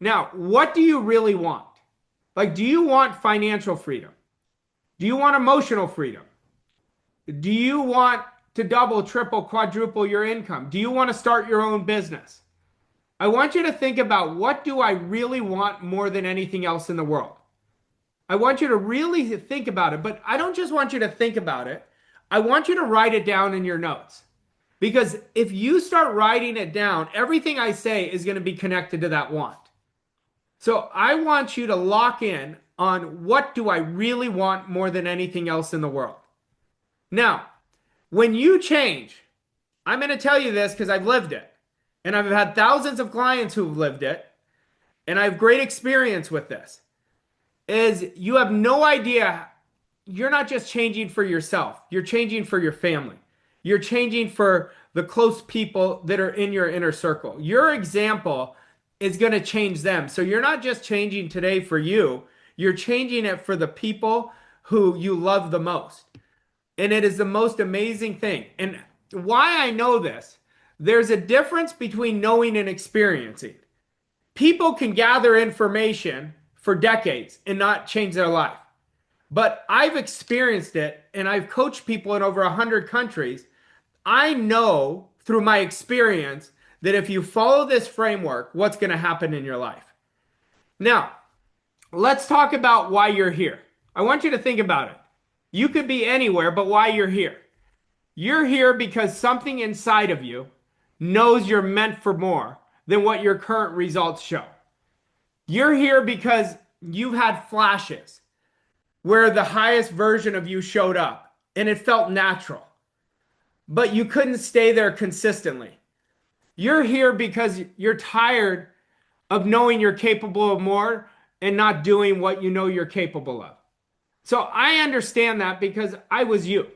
Now, what do you really want? Like, do you want financial freedom? Do you want emotional freedom? Do you want to double, triple, quadruple your income? Do you want to start your own business? I want you to think about, what do I really want more than anything else in the world? I want you to really think about it, but I don't just want you to think about it. I want you to write it down in your notes. Because if you start writing it down, everything I say is going to be connected to that want. So I want you to lock in on, what do I really want more than anything else in the world? Now, when you change, I'm going to tell you this because I've lived it. And I've had thousands of clients who've lived it. And I have great experience with this. Is you have no idea, you're not just changing for yourself. You're changing for your family. You're changing for the close people that are in your inner circle. Your example is going to change them. So you're not just changing today for you. You're changing it for the people who you love the most. And it is the most amazing thing. And why I know this, there's a difference between knowing and experiencing. People can gather information for decades and not change their life. But I've experienced it, and I've coached people in over 100 countries. I know through my experience that if you follow this framework, what's going to happen in your life. Now, let's talk about why you're here. I want you to think about it. You could be anywhere, but why you're here. You're here because something inside of you knows you're meant for more than what your current results show. You're here because you've had flashes where the highest version of you showed up and it felt natural, but you couldn't stay there consistently. You're here because you're tired of knowing you're capable of more and not doing what you know you're capable of. So I understand that because I was you.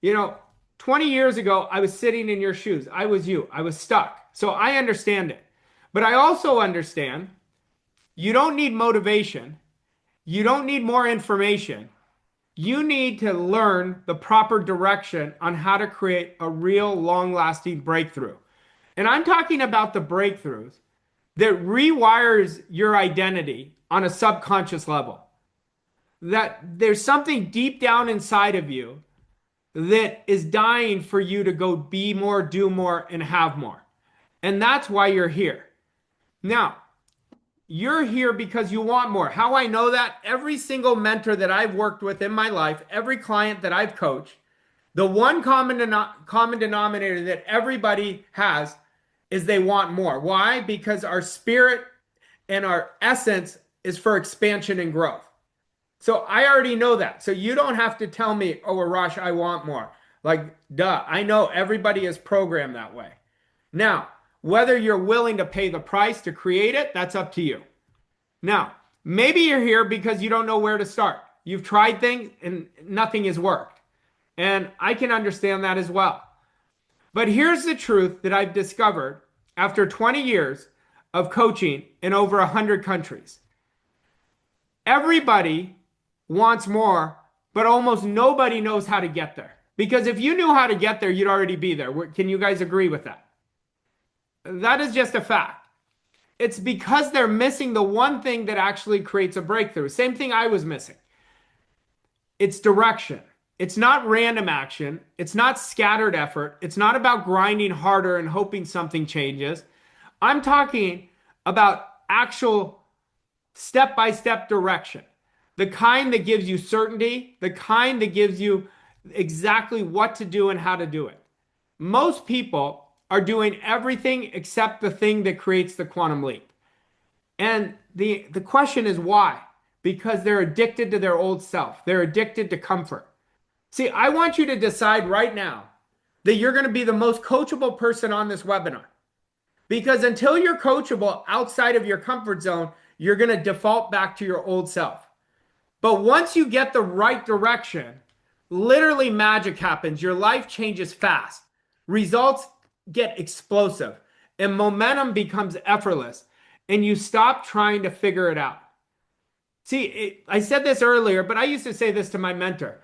20 years ago, I was sitting in your shoes. I was you. I was stuck. So I understand it. But I also understand you don't need motivation. You don't need more information. You need to learn the proper direction on how to create a real long-lasting breakthrough. And I'm talking about the breakthroughs that rewires your identity on a subconscious level. That there's something deep down inside of you that is dying for you to go be more, do more, and have more. And that's why you're here. Now, you're here because you want more. How I know that? Every single mentor that I've worked with in my life, every client that I've coached, the one common denominator that everybody has is they want more. Why? Because our spirit and our essence is for expansion and growth. So I already know that. So you don't have to tell me, oh, Arash, I want more. Like, duh, I know everybody is programmed that way. Now, whether you're willing to pay the price to create it, that's up to you. Now, maybe you're here because you don't know where to start. You've tried things and nothing has worked. And I can understand that as well. But here's the truth that I've discovered after 20 years of coaching in over 100 countries. Everybody wants more, but almost nobody knows how to get there. Because if you knew how to get there, you'd already be there. Can you guys agree with that? That is just a fact. It's because they're missing the one thing that actually creates a breakthrough. Same thing I was missing. It's direction. It's not random action. It's not scattered effort. It's not about grinding harder and hoping something changes. I'm talking about actual step-by-step direction. The kind that gives you certainty, the kind that gives you exactly what to do and how to do it. Most people are doing everything except the thing that creates the quantum leap. And the question is why? Because they're addicted to their old self. They're addicted to comfort. See, I want you to decide right now that you're going to be the most coachable person on this webinar. Because until you're coachable outside of your comfort zone, you're going to default back to your old self. But once you get the right direction, literally magic happens. Your life changes fast. Results get explosive. And momentum becomes effortless. And you stop trying to figure it out. See, I said this earlier, but I used to say this to my mentor.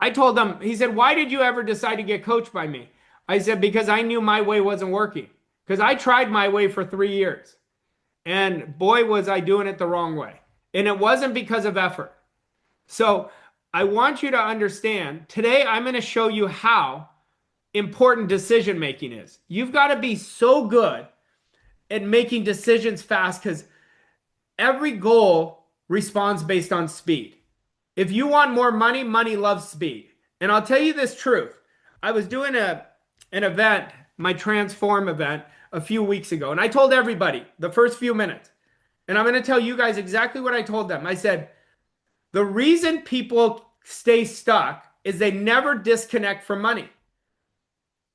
I told him, he said, why did you ever decide to get coached by me? I said, because I knew my way wasn't working. Because I tried my way for 3 years. And boy, was I doing it the wrong way. And it wasn't because of effort. So I want you to understand today, I'm going to show you how important decision making is. You've got to be so good at making decisions fast because every goal responds based on speed. If you want more money, money loves speed. And I'll tell you this truth. I was doing an event, my Transform event, a few weeks ago, and I told everybody the first few minutes, and I'm going to tell you guys exactly what I told them. I said, the reason people stay stuck is they never disconnect from money.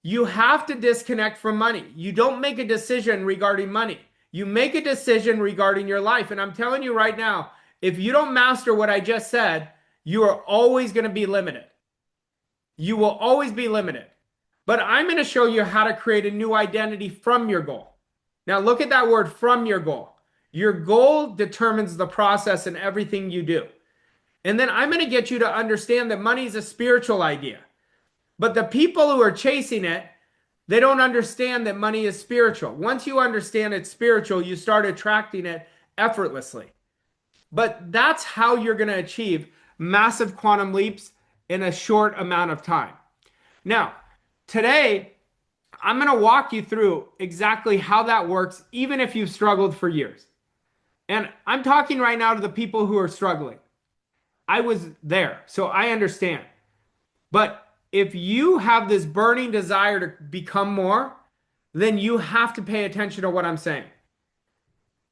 You have to disconnect from money. You don't make a decision regarding money. You make a decision regarding your life. And I'm telling you right now, if you don't master what I just said, you are always going to be limited. You will always be limited. But I'm going to show you how to create a new identity from your goal. Now look at that word, from your goal. Your goal determines the process and everything you do. And then I'm going to get you to understand that money is a spiritual idea. But the people who are chasing it, they don't understand that money is spiritual. Once you understand it's spiritual, you start attracting it effortlessly. But that's how you're going to achieve massive quantum leaps in a short amount of time. Now, today, I'm going to walk you through exactly how that works, even if you've struggled for years. And I'm talking right now to the people who are struggling. I was there, so I understand. But if you have this burning desire to become more, then you have to pay attention to what I'm saying.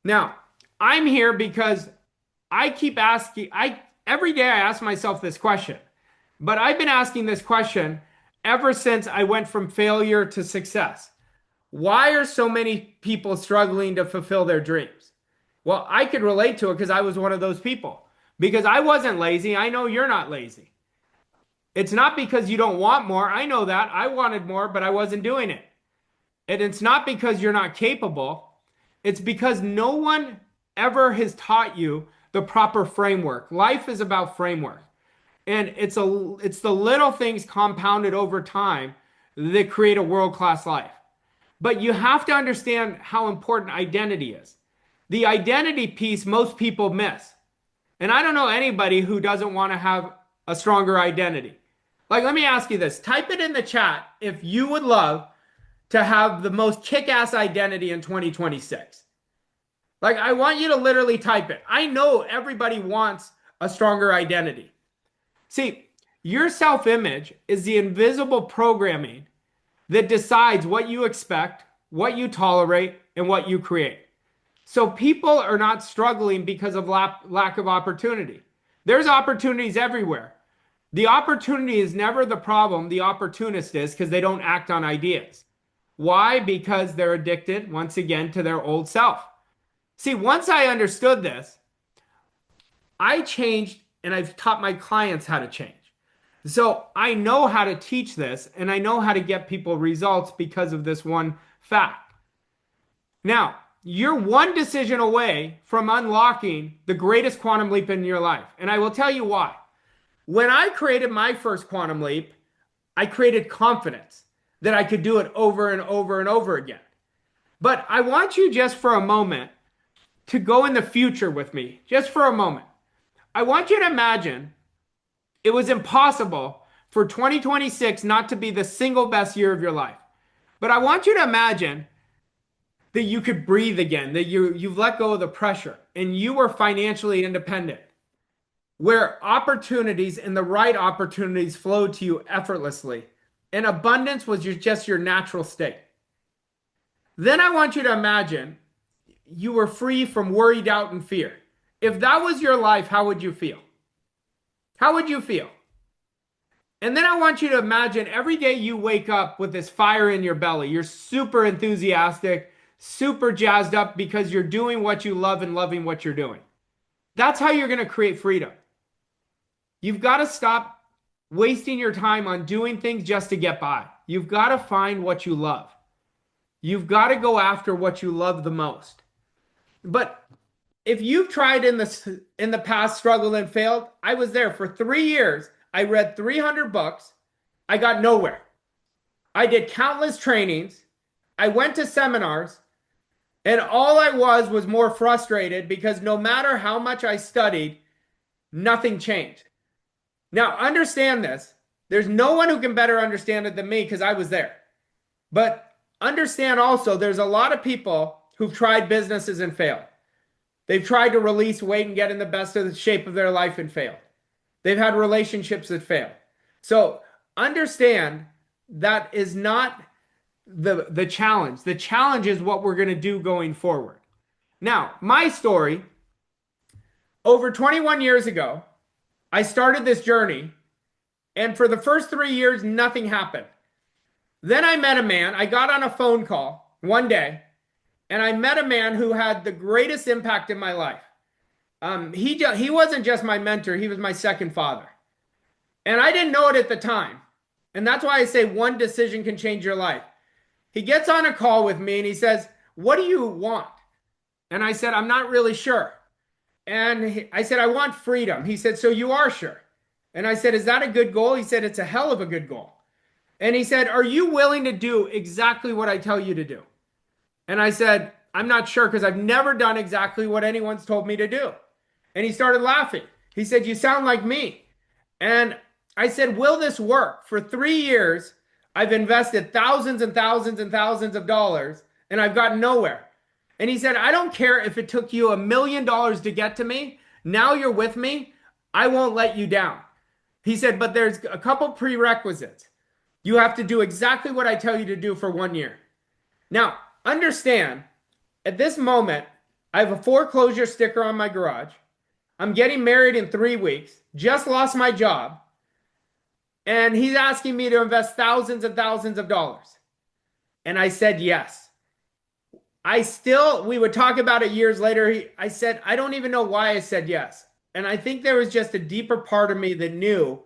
Now, I'm here because I keep asking, every day I ask myself this question, but I've been asking this question ever since I went from failure to success. Why are so many people struggling to fulfill their dreams? Well, I could relate to it because I was one of those people. Because I wasn't lazy. I know you're not lazy. It's not because you don't want more. I know that. I wanted more, but I wasn't doing it. And it's not because you're not capable. It's because no one ever has taught you the proper framework. Life is about framework. And it's the little things compounded over time that create a world-class life. But you have to understand how important identity is. The identity piece most people miss. And I don't know anybody who doesn't want to have a stronger identity. Like, let me ask you this. Type it in the chat if you would love to have the most kick-ass identity in 2026. Like, I want you to literally type it. I know everybody wants a stronger identity. See, your self-image is the invisible programming that decides what you expect, what you tolerate, and what you create. So people are not struggling because of lack of opportunity. There's opportunities everywhere. The opportunity is never the problem. The opportunist is because they don't act on ideas. Why? Because they're addicted, once again, to their old self. See, once I understood this, I changed and I've taught my clients how to change. So I know how to teach this and I know how to get people results because of this one fact. Now, you're one decision away from unlocking the greatest quantum leap in your life. And I will tell you why. When I created my first quantum leap, I created confidence that I could do it over and over and over again. But I want you just for a moment to go in the future with me, just for a moment. I want you to imagine it was impossible for 2026 not to be the single best year of your life. But I want you to imagine that you could breathe again, that you've let go of the pressure and you were financially independent, where opportunities and the right opportunities flowed to you effortlessly, and abundance was just your natural state. Then I want you to imagine you were free from worry, doubt, and fear. If that was your life, how would you feel? How would you feel? And then I want you to imagine every day you wake up with this fire in your belly. You're super enthusiastic, super jazzed up because you're doing what you love and loving what you're doing. That's how you're going to create freedom. You've got to stop wasting your time on doing things just to get by. You've got to find what you love. You've got to go after what you love the most. But if you've tried in the past, struggled and failed, I was there for 3 years. I read 300 books. I got nowhere. I did countless trainings. I went to seminars. And all I was more frustrated because no matter how much I studied, nothing changed. Now, understand this. There's no one who can better understand it than me because I was there. But understand also, there's a lot of people who've tried businesses and failed. They've tried to release weight and get in the best of the shape of their life and failed. They've had relationships that fail. So understand that is not the challenge. The challenge is what we're going to do going forward. Now, my story, over 21 years ago, I started this journey, and for the first 3 years, nothing happened. Then I met a man. I got on a phone call one day, and I met a man who had the greatest impact in my life. He wasn't just my mentor, he was my second father. And I didn't know it at the time. And that's why I say one decision can change your life. He gets on a call with me and he says, "What do you want?" And I said, "I'm not really sure." And I said, "I want freedom." He said, "So you are sure?" And I said, "Is that a good goal?" He said, "It's a hell of a good goal." And he said, "Are you willing to do exactly what I tell you to do?" And I said, "I'm not sure because I've never done exactly what anyone's told me to do." And he started laughing. He said, "You sound like me." And I said, "Will this work?" For 3 years, I've invested thousands and thousands and thousands of dollars, and I've gotten nowhere. And he said, "I don't care if it took you $1,000,000 to get to me. Now you're with me. I won't let you down." He said, "But there's a couple prerequisites. You have to do exactly what I tell you to do for 1 year." Now, understand, at this moment, I have a foreclosure sticker on my garage. I'm getting married in 3 weeks, just lost my job, and he's asking me to invest thousands and thousands of dollars. And I said yes. We would talk about it years later. I said, I don't even know why I said yes. And I think there was just a deeper part of me that knew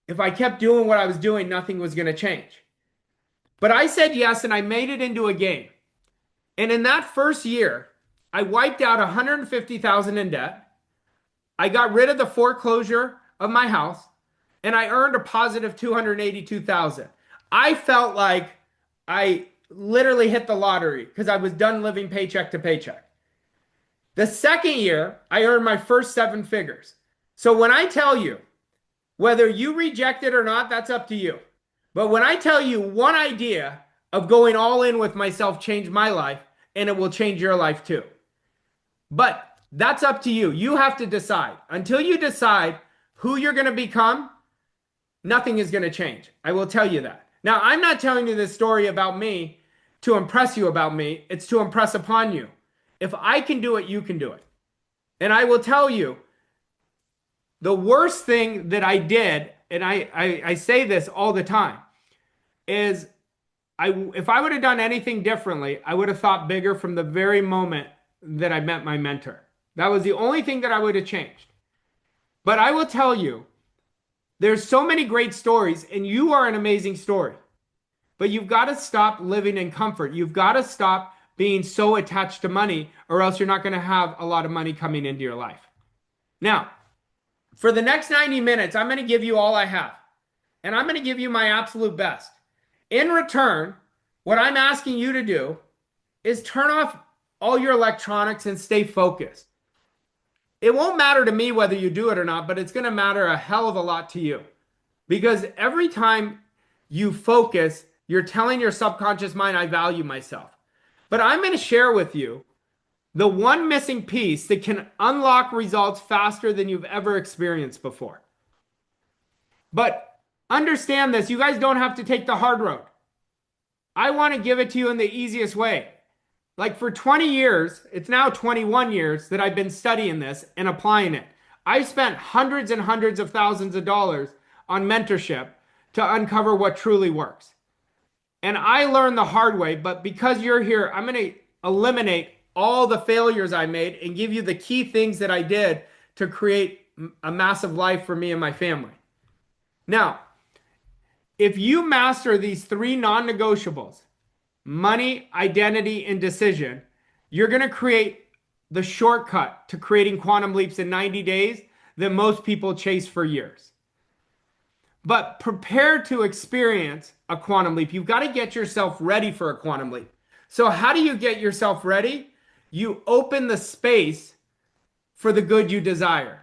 if I kept doing what I was doing, nothing was going to change. But I said yes, and I made it into a game. And in that first year, I wiped out $150,000 in debt. I got rid of the foreclosure of my house, and I earned a positive $282,000. I felt like I literally hit the lottery because I was done living paycheck to paycheck. The second year, I earned my first 7 figures. So when I tell you, whether you reject it or not, that's up to you. But when I tell you one idea of going all in with myself changed my life, and it will change your life too. But that's up to you. You have to decide. Until you decide who you're going to become, nothing is going to change. I will tell you that. Now, I'm not telling you this story about me to impress you about me. It's to impress upon you. If I can do it, you can do it. And I will tell you, the worst thing that I did, and I say this all the time, is if I would have done anything differently, I would have thought bigger from the very moment that I met my mentor. That was the only thing that I would have changed. But I will tell you, there's so many great stories, and you are an amazing story. But you've got to stop living in comfort. You've got to stop being so attached to money, or else you're not going to have a lot of money coming into your life. Now, for the next 90 minutes, I'm going to give you all I have. And I'm going to give you my absolute best. In return, what I'm asking you to do is turn off all your electronics and stay focused. It won't matter to me whether you do it or not, but it's going to matter a hell of a lot to you. Because every time you focus, you're telling your subconscious mind, I value myself. But I'm going to share with you the one missing piece that can unlock results faster than you've ever experienced before. But understand this, you guys don't have to take the hard road. I want to give it to you in the easiest way. Like for 20 years, it's now 21 years that I've been studying this and applying it. I've spent hundreds and hundreds of thousands of dollars on mentorship to uncover what truly works. And I learned the hard way, but because you're here, I'm going to eliminate all the failures I made and give you the key things that I did to create a massive life for me and my family. Now, if you master these 3 non-negotiables, money, identity, and decision, you're going to create the shortcut to creating quantum leaps in 90 days that most people chase for years. But prepare to experience a quantum leap. You've got to get yourself ready for a quantum leap. So how do you get yourself ready? You open the space for the good you desire.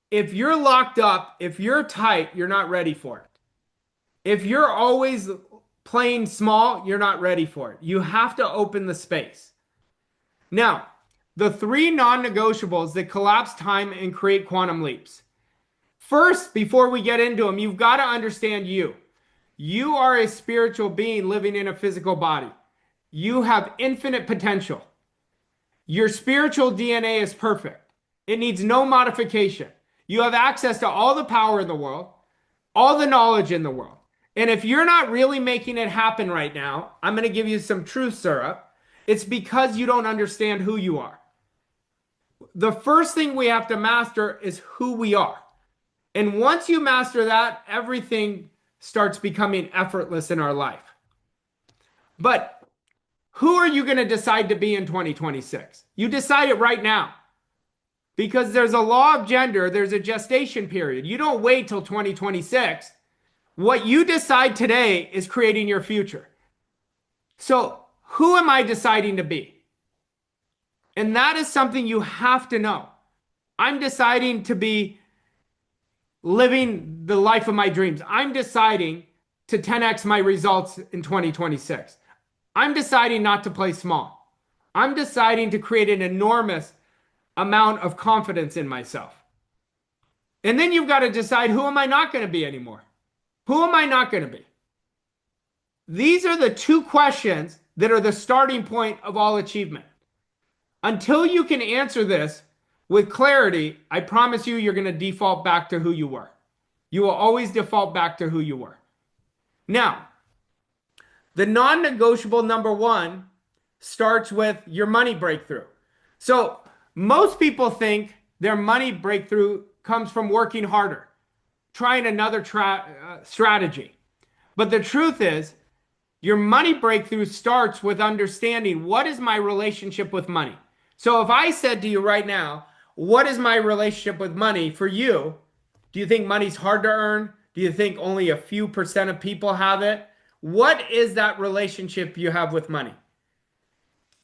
If you're locked up, if you're tight, you're not ready for it. If you're always playing small, you're not ready for it. You have to open the space. Now, the three non-negotiables that collapse time and create quantum leaps. First, before we get into them, you've got to understand you. You are a spiritual being living in a physical body. You have infinite potential. Your spiritual DNA is perfect. It needs no modification. You have access to all the power in the world, all the knowledge in the world. And if you're not really making it happen right now, I'm going to give you some truth syrup. It's because you don't understand who you are. The first thing we have to master is who we are. And once you master that, everything starts becoming effortless in our life. But who are you going to decide to be in 2026? You decide it right now. Because there's a law of gender, there's a gestation period. You don't wait till 2026. What you decide today is creating your future. So, who am I deciding to be? And that is something you have to know. I'm deciding to be living the life of my dreams. I'm deciding to 10x my results in 2026. I'm deciding not to play small. I'm deciding to create an enormous amount of confidence in myself. And then you've got to decide, who am I not going to be anymore? Who am I not going to be? These are the two questions that are the starting point of all achievement. Until you can answer this with clarity, I promise you, you're going to default back to who you were. You will always default back to who you were. Now, the non-negotiable number one starts with your money breakthrough. So most people think their money breakthrough comes from working harder, trying another strategy. But the truth is, your money breakthrough starts with understanding, what is my relationship with money? So if I said to you right now, what is my relationship with money for you? Do you think money's hard to earn? Do you think only a few percent of people have it? What is that relationship you have with money?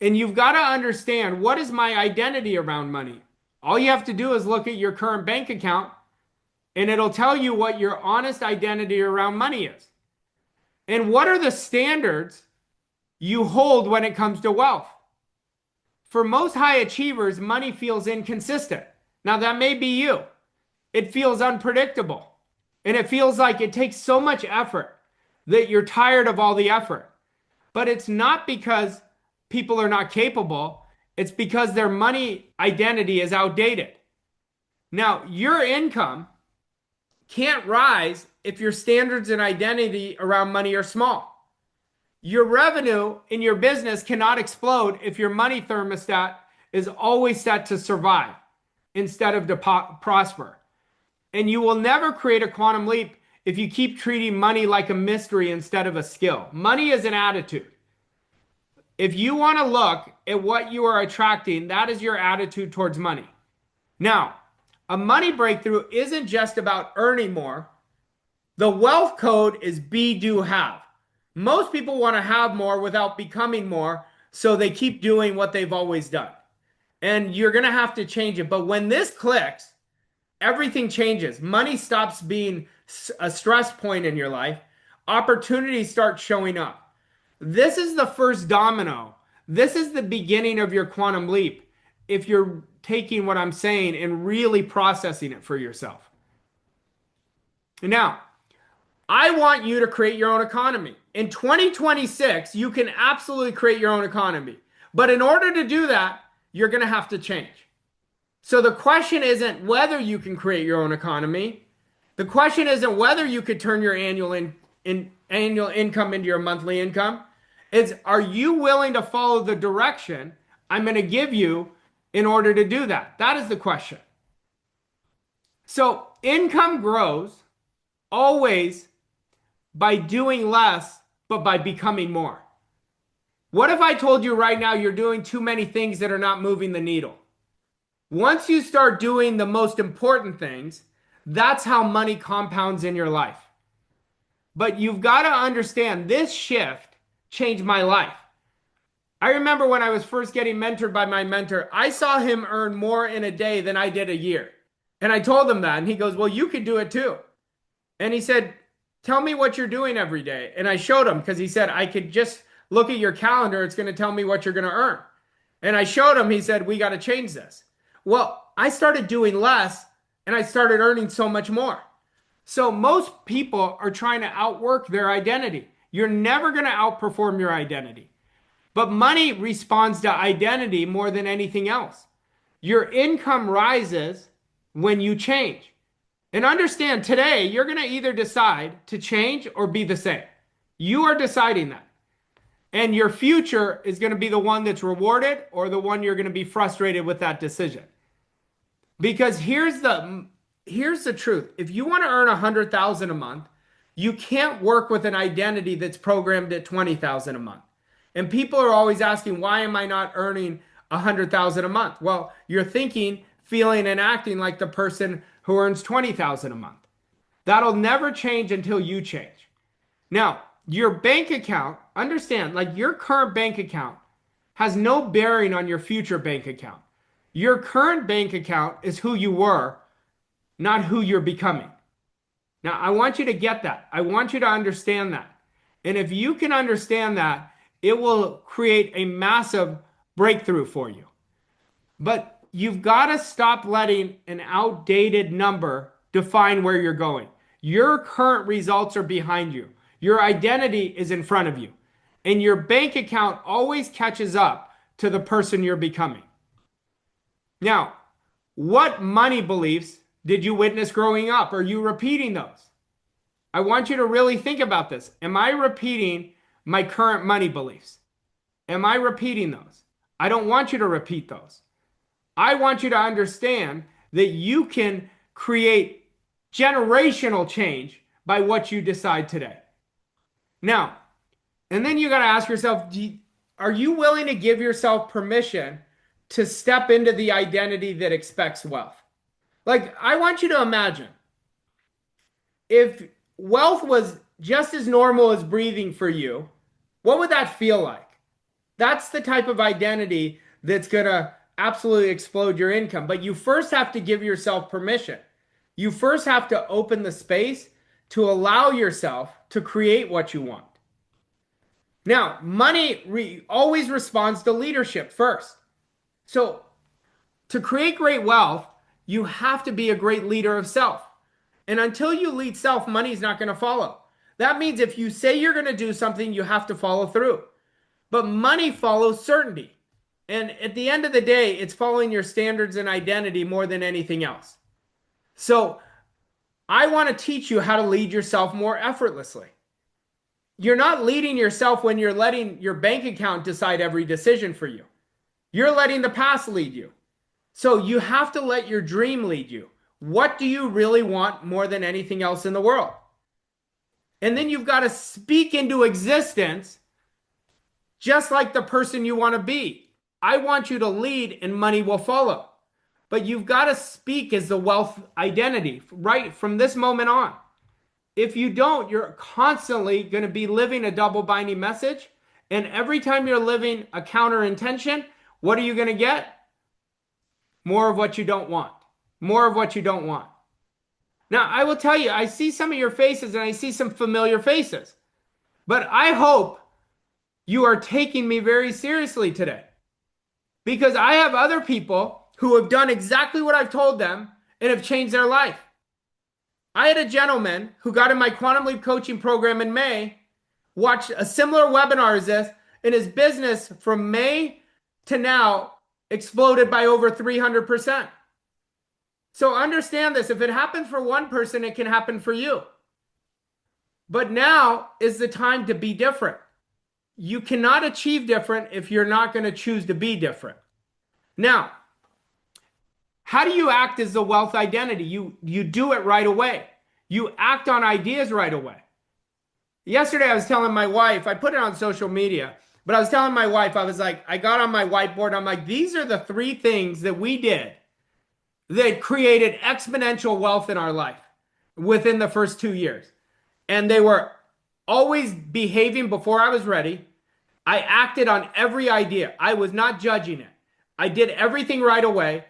And you've got to understand, what is my identity around money? All you have to do is look at your current bank account, and it'll tell you what your honest identity around money is. And what are the standards you hold when it comes to wealth? For most high achievers, money feels inconsistent. Now, that may be you. It feels unpredictable. And it feels like it takes so much effort that you're tired of all the effort. But it's not because people are not capable. It's because their money identity is outdated. Now, your income can't rise if your standards and identity around money are small. Your revenue in your business cannot explode if your money thermostat is always set to survive instead of to prosper. And you will never create a quantum leap if you keep treating money like a mystery instead of a skill. Money is an attitude. If you want to look at what you are attracting, that is your attitude towards money. Now, a money breakthrough isn't just about earning more. The wealth code is be, do, have. Most people want to have more without becoming more, so they keep doing what they've always done. And you're going to have to change it. But when this clicks, everything changes. Money stops being a stress point in your life. Opportunities start showing up. This is the first domino. This is the beginning of your quantum leap if you're taking what I'm saying and really processing it for yourself. Now, I want you to create your own economy. In 2026, you can absolutely create your own economy. But in order to do that, you're going to have to change. So the question isn't whether you can create your own economy. The question isn't whether you could turn your annual income into your monthly income. It's, are you willing to follow the direction I'm going to give you in order to do that? That is the question. So income grows always by doing less, but by becoming more. What if I told you right now you're doing too many things that are not moving the needle? Once you start doing the most important things, that's how money compounds in your life. But you've got to understand, this shift changed my life. I remember when I was first getting mentored by my mentor, I saw him earn more in a day than I did a year. And I told him that, and he goes, "Well, you could do it too." And he said, "Tell me what you're doing every day." And I showed him because he said, "I could just look at your calendar. It's going to tell me what you're going to earn." And I showed him, he said, "We got to change this." Well, I started doing less and I started earning so much more. So most people are trying to outwork their identity. You're never going to outperform your identity. But money responds to identity more than anything else. Your income rises when you change. And understand today, you're going to either decide to change or be the same. You are deciding that. And your future is going to be the one that's rewarded or the one you're going to be frustrated with that decision. Because here's the truth. If you want to earn 100,000 a month, you can't work with an identity that's programmed at 20,000 a month. And people are always asking, why am I not earning 100,000 a month? Well, you're thinking, feeling, and acting like the person who earns 20,000 a month. That'll never change until you change. Now, your bank account, understand, like your current bank account has no bearing on your future bank account. Your current bank account is who you were, not who you're becoming. Now, I want you to get that. I want you to understand that. And if you can understand that, it will create a massive breakthrough for you. But you've got to stop letting an outdated number define where you're going. Your current results are behind you. Your identity is in front of you. And your bank account always catches up to the person you're becoming. Now, what money beliefs did you witness growing up? Are you repeating those? I want you to really think about this. Am I repeating my current money beliefs? Am I repeating those? I don't want you to repeat those. I want you to understand that you can create generational change by what you decide today. Now, and then you got to ask yourself, are you willing to give yourself permission to step into the identity that expects wealth? Like, I want you to imagine if wealth was just as normal as breathing for you, what would that feel like? That's the type of identity that's going to absolutely explode your income. But you first have to give yourself permission. You first have to open the space to allow yourself to create what you want. Now, money always responds to leadership first. So to create great wealth, you have to be a great leader of self. And until you lead self, money's not going to follow. That means if you say you're going to do something, you have to follow through. But money follows certainty. And at the end of the day, it's following your standards and identity more than anything else. So I want to teach you how to lead yourself more effortlessly. You're not leading yourself when you're letting your bank account decide every decision for you. You're letting the past lead you. So you have to let your dream lead you. What do you really want more than anything else in the world? And then you've got to speak into existence just like the person you want to be. I want you to lead and money will follow. But you've got to speak as the wealth identity right from this moment on. If you don't, you're constantly going to be living a double binding message. And every time you're living a counter intention, what are you going to get? More of what you don't want. More of what you don't want. Now, I will tell you, I see some of your faces and I see some familiar faces. But I hope you are taking me very seriously today. Because I have other people who have done exactly what I've told them and have changed their life. I had a gentleman who got in my Quantum Leap coaching program in May, watched a similar webinar as this, and his business from May to now exploded by over 300%. So understand this. If it happened for one person, it can happen for you. But now is the time to be different. You cannot achieve different if you're not going to choose to be different. Now, how do you act as the wealth identity? You do it right away. You act on ideas right away. Yesterday, I was telling my wife, I put it on social media, but I was telling my wife, I was like, I got on my whiteboard. I'm like, these are the 3 things that we did that created exponential wealth in our life within the first 2 years. And they were always behaving before I was ready, I acted on every idea. I was not judging it. I did everything right away,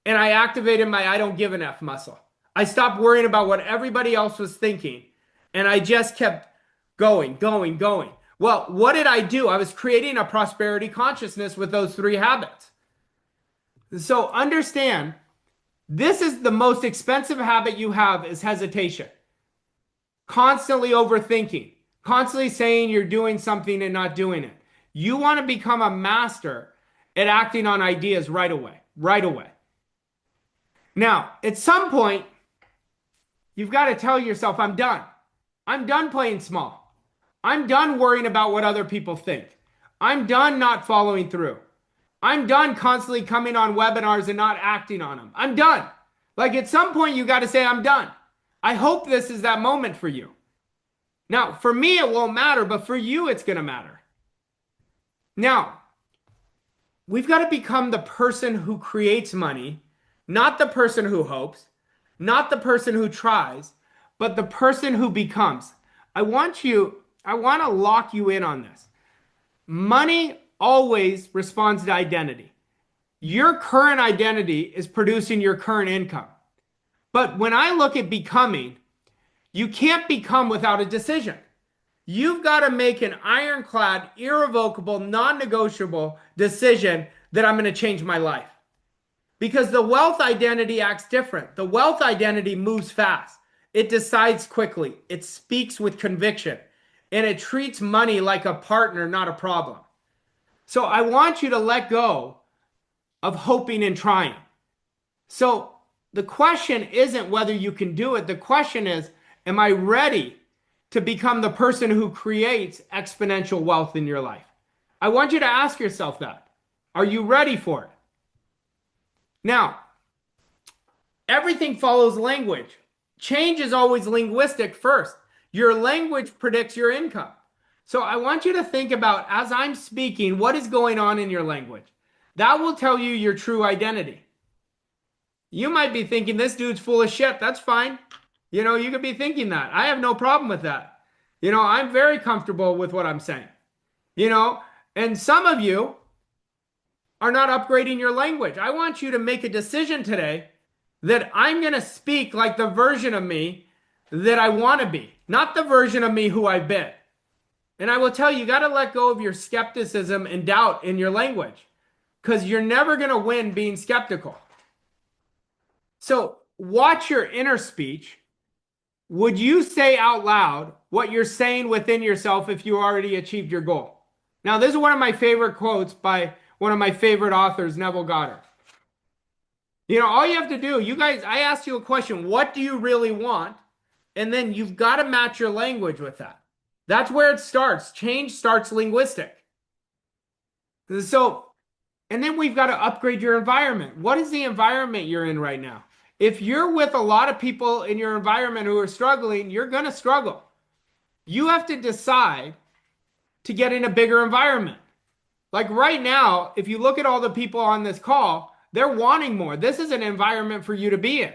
and I activated my I don't give an F muscle. I stopped worrying about what everybody else was thinking, and I just kept going, going, going. Well, what did I do? I was creating a prosperity consciousness with those 3 habits. So understand, this is the most expensive habit you have is hesitation. Constantly overthinking, constantly saying you're doing something and not doing it. You want to become a master at acting on ideas right away, right away. Now, at some point, you've got to tell yourself, I'm done. I'm done playing small. I'm done worrying about what other people think. I'm done not following through. I'm done constantly coming on webinars and not acting on them. I'm done. Like at some point, you got to say, I'm done. I hope this is that moment for you. Now, for me, it won't matter, but for you, it's going to matter. Now, we've got to become the person who creates money, not the person who hopes, not the person who tries, but the person who becomes. I want to lock you in on this. Money always responds to identity. Your current identity is producing your current income. But when I look at becoming, you can't become without a decision. You've got to make an ironclad, irrevocable, non-negotiable decision that I'm going to change my life. Because the wealth identity acts different. The wealth identity moves fast. It decides quickly. It speaks with conviction. And it treats money like a partner, not a problem. So I want you to let go of hoping and trying. So the question isn't whether you can do it. The question is, am I ready to become the person who creates exponential wealth in your life? I want you to ask yourself that. Are you ready for it? Now, everything follows language. Change is always linguistic first. Your language predicts your income. So I want you to think about, as I'm speaking, what is going on in your language. That will tell you your true identity. You might be thinking, this dude's full of shit. That's fine. You could be thinking that. I have no problem with that. I'm very comfortable with what I'm saying. And some of you are not upgrading your language. I want you to make a decision today that I'm going to speak like the version of me that I want to be, not the version of me who I've been. And I will tell you, you got to let go of your skepticism and doubt in your language, because you're never going to win being skeptical. So watch your inner speech. Would you say out loud what you're saying within yourself if you already achieved your goal? Now, this is one of my favorite quotes by one of my favorite authors, Neville Goddard. All you have to do, you guys, I asked you a question, what do you really want? And then you've got to match your language with that. That's where it starts. Change starts linguistic. So, and then we've got to upgrade your environment. What is the environment you're in right now? If you're with a lot of people in your environment who are struggling, you're going to struggle. You have to decide to get in a bigger environment. Like right now, if you look at all the people on this call, they're wanting more. This is an environment for you to be in.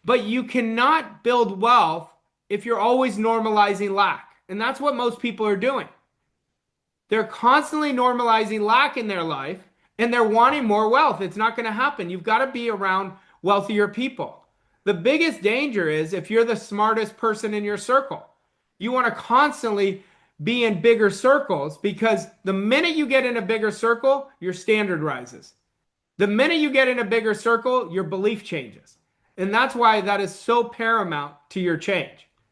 But you cannot build wealth if you're always normalizing lack. And that's what most people are doing. They're constantly normalizing lack in their life, and they're wanting more wealth. It's not going to happen. You've got to be around wealthier people. The biggest danger is if you're the smartest person in your circle. You want to constantly be in bigger circles, because the minute you get in a bigger circle, your standard rises. The minute you get in a bigger circle, your belief changes. And that's why that is so paramount to your change.